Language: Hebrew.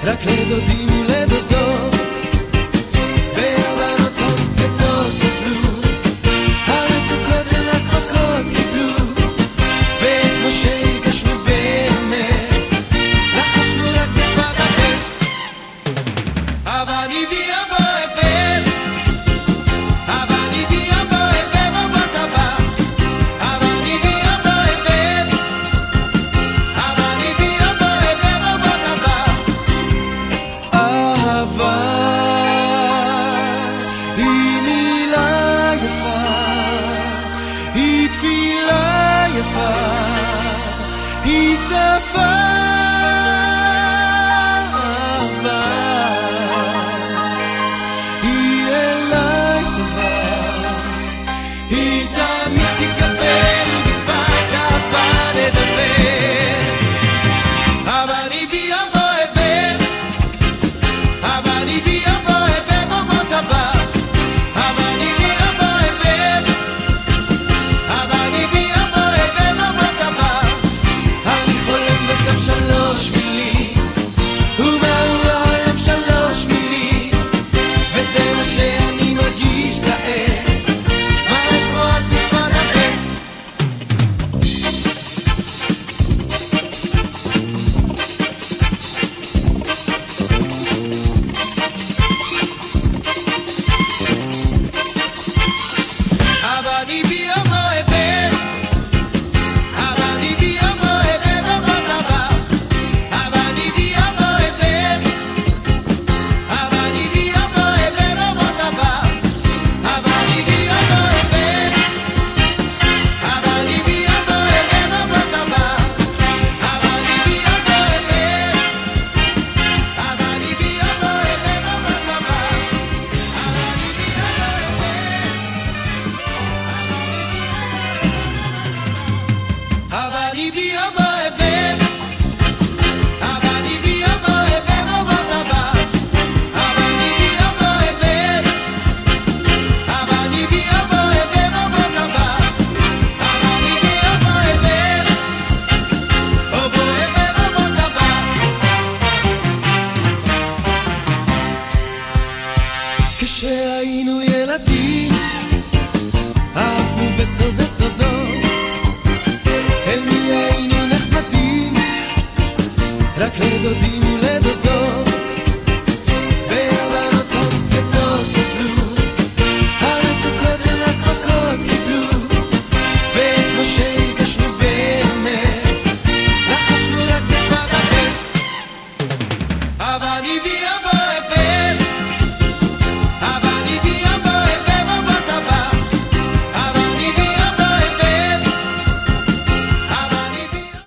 רק לדודים ולדודות, והבנות המסכנות סבלו, המתוקות הן רק מכות קיבלו, ואת משה הרגשנו באמת, לחשנו רק בשפת הבית. אבל הביא אבו אבן, אבל הביא אבו אבן בבת הבא, אבל הביא אבו אבן, אבל הביא אבו אבן בבת הבא. אהבה היא מילה יפה, היא תפילה יפה, היא שפה. אהבה היא אליי טובה, היא תמיד תקבל ובשפת אהבה נדבר. אבל הביא אבו אבן, אבל הביא אבו אבן בבת הבא, אבל הביא אבו אבן, אבל הביא אבו אבן בבת הבא. אני חולם בקו 3 מילים, ומהו העולם 3 מילים, וזה מה שאני מרגיש כעת, ממש כמו אז בשפת הבית. אבל הביא אבו אבן, אבל הביא אבו אבן בבת הבא, אבל הביא אבו אבן, אבל הביא אבו אבן בבת הבא, אבל הביא אבו אבן, אבל הביא אבו אבן בבת הבא, אבל הביא אבו אבן, אבל הביא אבו אבן בבת הבא, אבל הביא אבל הביא אבו אבן, אבל הביא אבו אבן בבת הבא, אבל הביא אבו אבן, אבל הביא אבו אבן בבת הבא, אבל הביא אבו אבן, אבו אבן בבת הבא. כשהיינו ילדים עפנו בסודי סודות, אל מי היינו נחמדים, רק לדודים